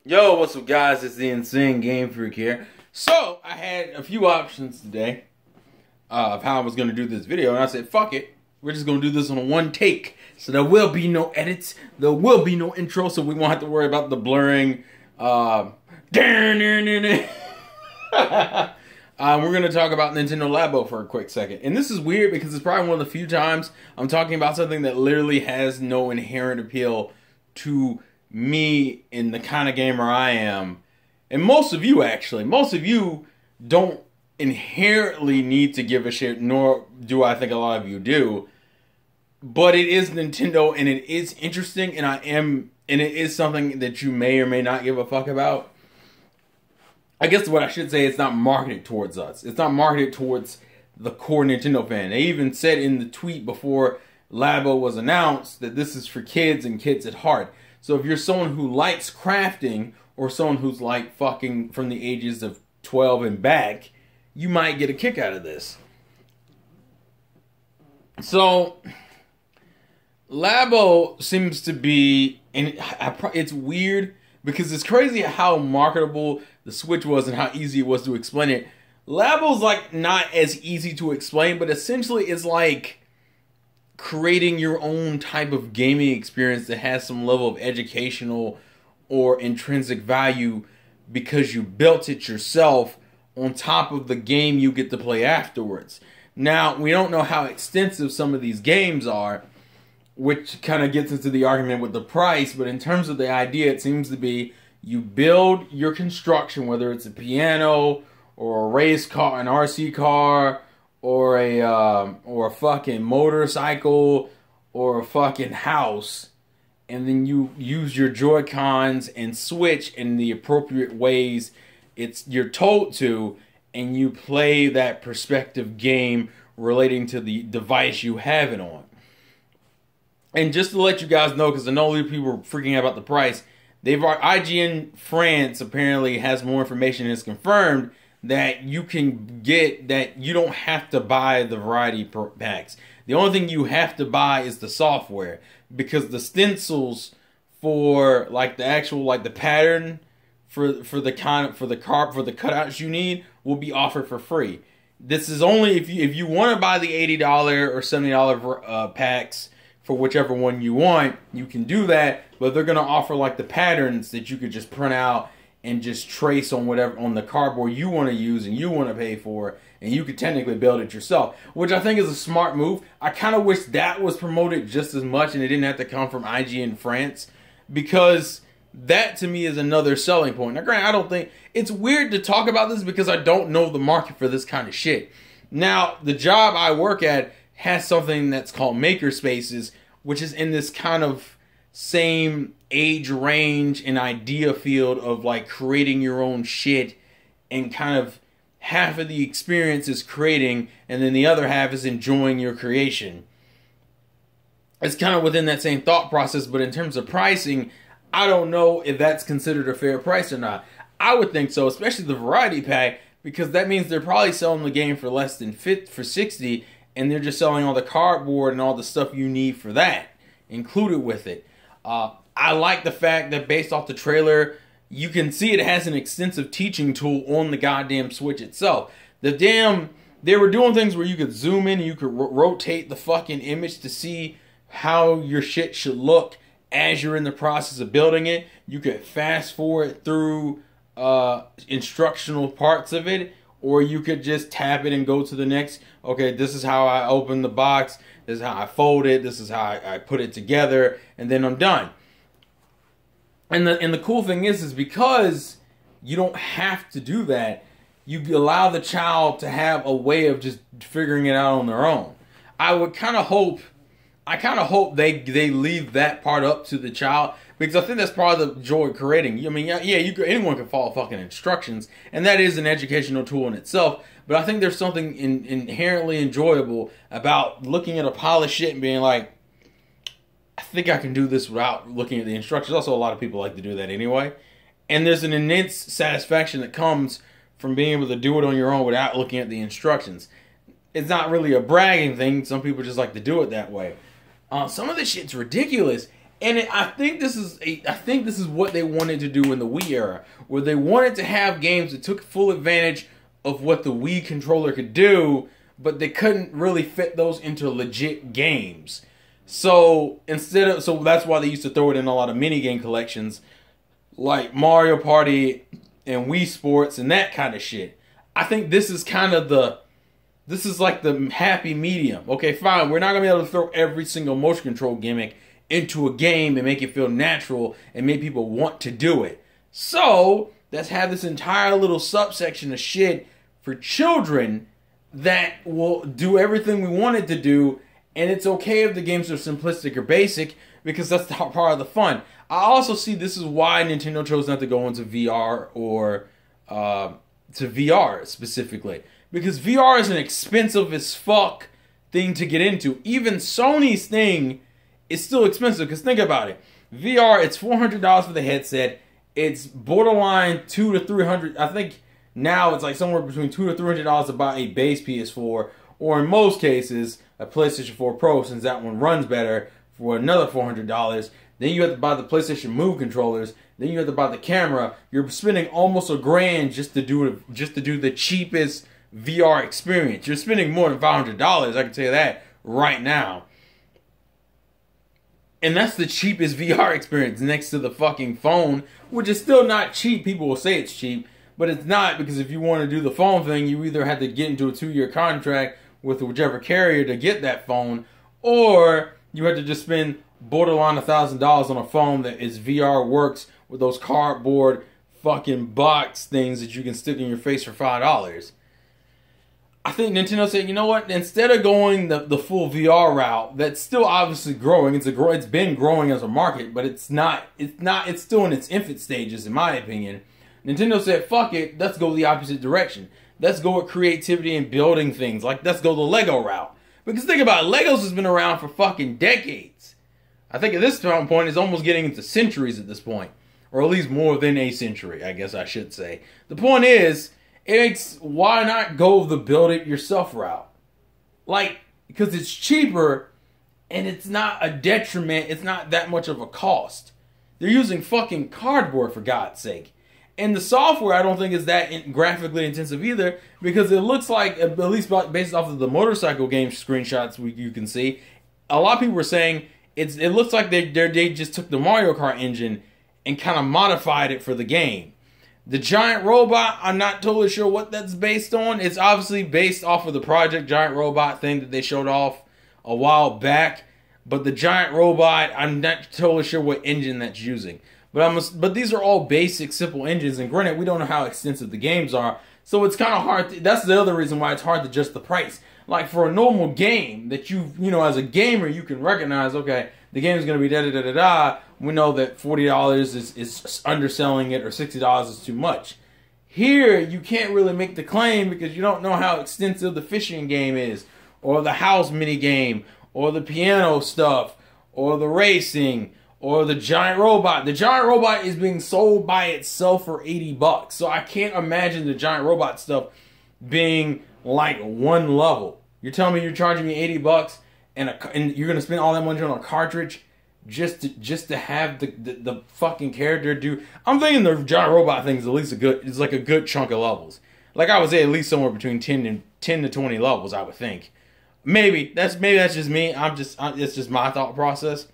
Yo, what's up guys, it's the Insane Game Freak here. So, I had a few options today of how I was going to do this video, and I said, fuck it, we're just going to do this on one take. So there will be no edits, there will be no intro, so we won't have to worry about the blurring. We're going to talk about Nintendo Labo for a quick second. And this is weird because it's probably one of the few times I'm talking about something that literally has no inherent appeal to me in the kind of gamer I am, and most of you don't inherently need to give a shit, nor do I think a lot of you do. But it is Nintendo, and it is interesting, and it is something that you may or may not give a fuck about. I guess what I should say, it's not marketed towards us. It's not marketed towards the core Nintendo fan. They even said in the tweet before Labo was announced that this is for kids and kids at heart. So if you're someone who likes crafting, or someone who's like fucking from the ages of 12 and back, you might get a kick out of this. So Labo seems to be, and it's weird because it's crazy how marketable the Switch was and how easy it was to explain it. Labo's like not as easy to explain, but essentially it's like creating your own type of gaming experience that has some level of educational or intrinsic value because you built it yourself on top of the game you get to play afterwards. Now, we don't know how extensive some of these games are, which kind of gets into the argument with the price, but in terms of the idea, it seems to be you build your construction, whether it's a piano or a race car, an RC car, or a fucking motorcycle, or a fucking house, and then you use your Joy-Cons and switch in the appropriate ways you're told to, and you play that perspective game relating to the device you have it on. And just to let you guys know, because I know people are freaking out about the price, IGN France apparently has more information and it's confirmed that you can get, that you don't have to buy the variety packs. The only thing you have to buy is the software, because the stencils for like the actual, like the pattern for the cutouts you need will be offered for free. This is only if you want to buy the $80 or $70 packs for whichever one you want, you can do that, but they're going to offer like the patterns that you could just print out and just trace on whatever, on the cardboard you want to use and you want to pay for, and you could technically build it yourself, which I think is a smart move. I kind of wish that was promoted just as much and it didn't have to come from IGN France, because that to me is another selling point. Now granted, I don't think, it's weird to talk about this because I don't know the market for this kind of shit. Now, the job I work at has something that's called maker spaces, which is in this kind of same age range and idea field of like creating your own shit, and kind of half of the experience is creating and then the other half is enjoying your creation. It's kind of within that same thought process, but in terms of pricing, I don't know if that's considered a fair price or not. I would think so, especially the variety pack, because that means they're probably selling the game for less than $60, and they're just selling all the cardboard and all the stuff you need for that included with it. I like the fact that based off the trailer, you can see it has an extensive teaching tool on the goddamn Switch itself. They were doing things where you could zoom in and you could rotate the fucking image to see how your shit should look as you're in the process of building it. You could fast forward through instructional parts of it, or you could just tap it and go to the next. Okay, this is how I open the box. This is how I fold it. This is how I put it together, and then I'm done. And the cool thing is because you don't have to do that, you allow the child to have a way of just figuring it out on their own. I kind of hope they leave that part up to the child, because I think that's part of the joy of creating. I mean, yeah, anyone can follow fucking instructions, and that is an educational tool in itself. But I think there's something inherently enjoyable about looking at a pile of shit and being like, I think I can do this without looking at the instructions. Also, a lot of people like to do that anyway. And there's an immense satisfaction that comes from being able to do it on your own without looking at the instructions. It's not really a bragging thing. Some people just like to do it that way. Some of this shit's ridiculous. I think this is what they wanted to do in the Wii era, where they wanted to have games that took full advantage of what the Wii controller could do, but they couldn't really fit those into legit games. So that's why they used to throw it in a lot of mini game collections, like Mario Party and Wii Sports and that kind of shit. I think this is like the happy medium. Okay, fine, we're not gonna be able to throw every single motion control gimmick into a game and make it feel natural and make people want to do it. So let's have this entire little subsection of shit for children that will do everything we want it to do, and it's okay if the games are simplistic or basic, because that's the part of the fun. I also see this is why Nintendo chose not to go into VR or to VR specifically, because VR is an expensive as fuck thing to get into. Even Sony's thing is still expensive, because think about it. VR, it's $400 for the headset. It's borderline $200 to $300. I think now it's like somewhere between $200 to $300 to buy a base PS4, or in most cases a PlayStation 4 Pro, since that one runs better, for another $400. Then you have to buy the PlayStation Move controllers. Then you have to buy the camera. You're spending almost $1,000 just to do the cheapest VR experience. You're spending more than $500. I can tell you that right now. And that's the cheapest VR experience next to the fucking phone, which is still not cheap. People will say it's cheap, but it's not, because if you want to do the phone thing, you either have to get into a 2-year contract with whichever carrier to get that phone, or you have to just spend borderline $1,000 on a phone that is VR works with those cardboard fucking box things that you can stick in your face for $5. I think Nintendo said, you know what? Instead of going the full VR route, that's still obviously growing. It's been growing as a market, but it's still in its infant stages, in my opinion. Nintendo said, fuck it, let's go the opposite direction. Let's go with creativity and building things. Like, let's go the Lego route. Because think about it, Legos has been around for fucking decades. I think at this point, it's almost getting into centuries at this point. Or at least more than a century, I guess I should say. The point is, why not go the build it yourself route? Like, because it's cheaper and it's not a detriment, it's not that much of a cost. They're using fucking cardboard, for God's sake. And the software, I don't think, is that graphically intensive either, because it looks like, at least based off of the motorcycle game screenshots you can see, a lot of people were saying it looks like they just took the Mario Kart engine and kind of modified it for the game. The giant robot, I'm not totally sure what that's based on. It's obviously based off of the Project Giant Robot thing that they showed off a while back. But the giant robot, I'm not totally sure what engine that's using. But these are all basic, simple engines. And granted, we don't know how extensive the games are. So it's kind of hard. That's the other reason why it's hard to judge the price. Like for a normal game that you as a gamer, you can recognize, okay, the game is going to be da-da-da-da-da. We know that $40 is underselling it, or $60 is too much. Here, you can't really make the claim because you don't know how extensive the fishing game is, or the house mini game, or the piano stuff, or the racing, or the giant robot. The giant robot is being sold by itself for $80. So I can't imagine the giant robot stuff being like one level. You're telling me you're charging me $80 and you're gonna spend all that money on a cartridge just to have the fucking character do? I'm thinking the giant robot thing is at least a good chunk of levels. Like I would say at least somewhere between 10 to 20 levels, I would think. Maybe that's just me. It's just my thought process.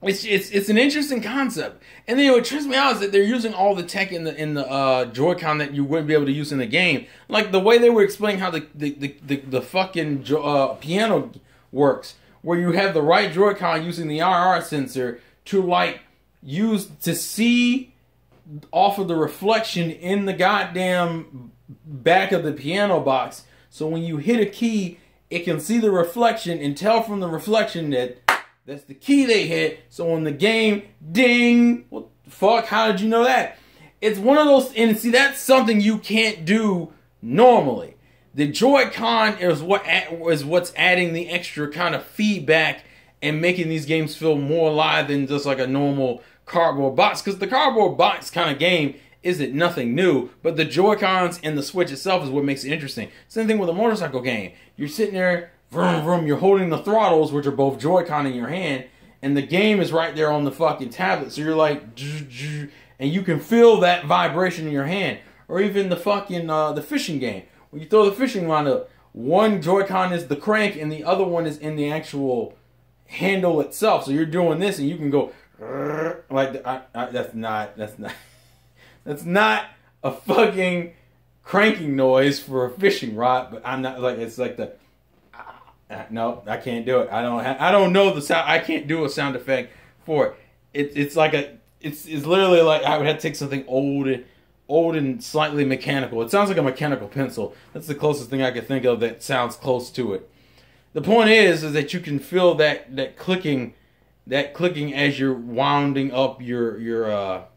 It's an interesting concept, and then what trips me out is that they're using all the tech in the Joy-Con that you wouldn't be able to use in the game. Like the way they were explaining how the fucking piano works, where you have the right Joy-Con using the IR sensor to see off of the reflection in the goddamn back of the piano box. So when you hit a key, it can see the reflection and tell from the reflection that that's the key they hit. So in the game, ding, what the fuck, how did you know that? It's one of those, and see, that's something you can't do normally. The Joy-Con is what's adding the extra kind of feedback and making these games feel more alive than just like a normal cardboard box. Because the cardboard box kind of game isn't nothing new, but the Joy-Cons and the Switch itself is what makes it interesting. Same thing with a motorcycle game. You're sitting there, vroom, vroom, you're holding the throttles, which are both Joy-Con in your hand, and the game is right there on the fucking tablet. So you're like, and you can feel that vibration in your hand. Or even the fucking the fishing game. When you throw the fishing line up, one Joy-Con is the crank and the other one is in the actual handle itself. So you're doing this and you can go like that's not that's not a fucking cranking noise for a fishing rod. But I'm not like it's like the no, I can't do it. I don't know the sound. I can't do a sound effect for it. It's like it's literally like I would have to take something old and slightly mechanical. It sounds like a mechanical pencil. That's the closest thing I could think of that sounds close to it. The point is that you can feel that clicking as you're winding up your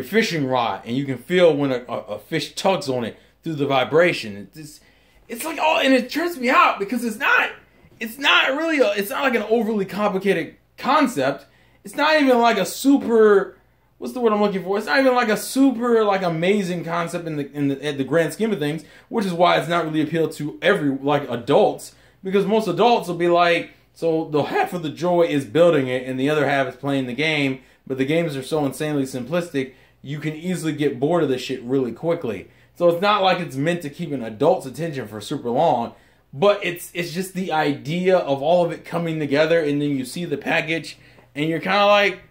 fishing rod, and you can feel when a fish tugs on it through the vibration. It's like, oh, and it trips me out because it's not like an overly complicated concept. It's not even like a super, what's the word I'm looking for? It's not even like a super like amazing concept at the grand scheme of things, which is why it's not really appealed to like adults, because most adults will be like, so the half of the joy is building it and the other half is playing the game, but the games are so insanely simplistic, you can easily get bored of this shit really quickly. So it's not like it's meant to keep an adult's attention for super long, but it's just the idea of all of it coming together, and then you see the package, and you're kind of like,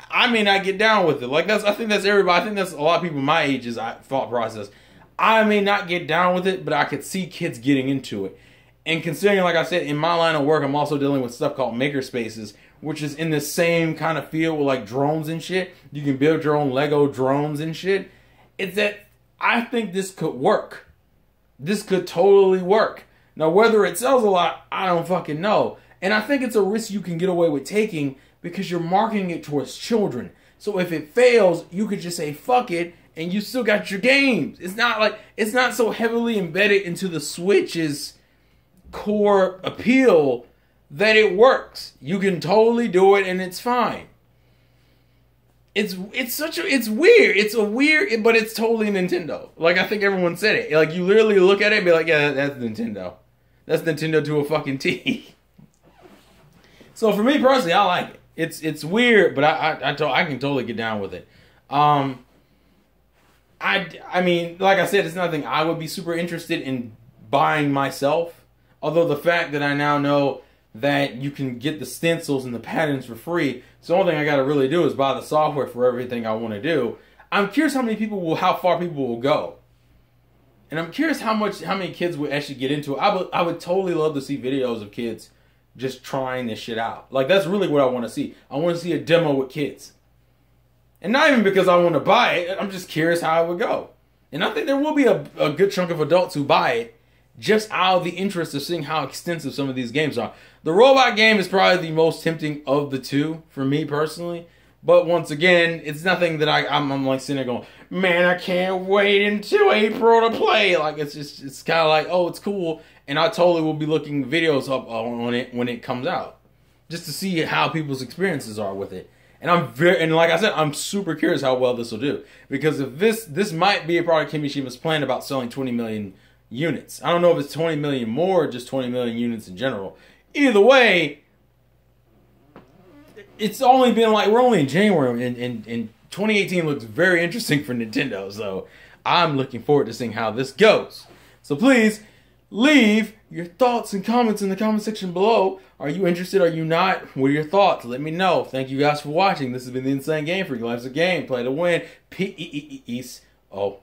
I may not get down with it. Like I think that's everybody. I think that's a lot of people my age's thought process. I may not get down with it, but I could see kids getting into it. And considering, like I said, in my line of work, I'm also dealing with stuff called maker spaces, which is in the same kind of field with like drones and shit. You can build your own Lego drones and shit. It's that I think this could work. This could totally work. Now, whether it sells a lot, I don't fucking know. And I think it's a risk you can get away with taking because you're marketing it towards children. So if it fails, you could just say, fuck it, and you still got your games. It's not so heavily embedded into the Switch's core appeal that it works. You can totally do it and it's fine. It's weird. It's a weird, but it's totally Nintendo. Like, I think everyone said it. Like, you literally look at it and be like, yeah, that's Nintendo. That's Nintendo to a fucking T. So for me personally, I like it. It's weird, but I can totally get down with it. I mean, like I said, it's nothing I would be super interested in buying myself. Although the fact that I now know that you can get the stencils and the patterns for free, so the only thing I gotta really do is buy the software for everything I want to do. I'm curious how far people will go, and I'm curious how many kids would actually get into it. I would totally love to see videos of kids just trying this shit out. Like, that's really what I want to see. I want to see a demo with kids, and not even because I want to buy it. I'm just curious how it would go, and I think there will be a good chunk of adults who buy it just out of the interest of seeing how extensive some of these games are. The robot game is probably the most tempting of the two for me personally. But once again, it's nothing that I'm like sitting there going, man, I can't wait until April to play. Like, it's kind of like, oh, it's cool. And I totally will be looking videos up on it when it comes out, just to see how people's experiences are with it. And like I said, I'm super curious how well this will do, because if this might be a product Kimishima's planned about selling 20 million units. I don't know if it's 20 million more or just 20 million units in general. Either way, it's only been like, we're only in January, and 2018 looks very interesting for Nintendo, so I'm looking forward to seeing how this goes. So please leave your thoughts and comments in the comment section below. Are you interested? Are you not? What are your thoughts? Let me know. Thank you guys for watching. This has been the Insane Game Freak. Life's a game. Play to win. Peace. Oh.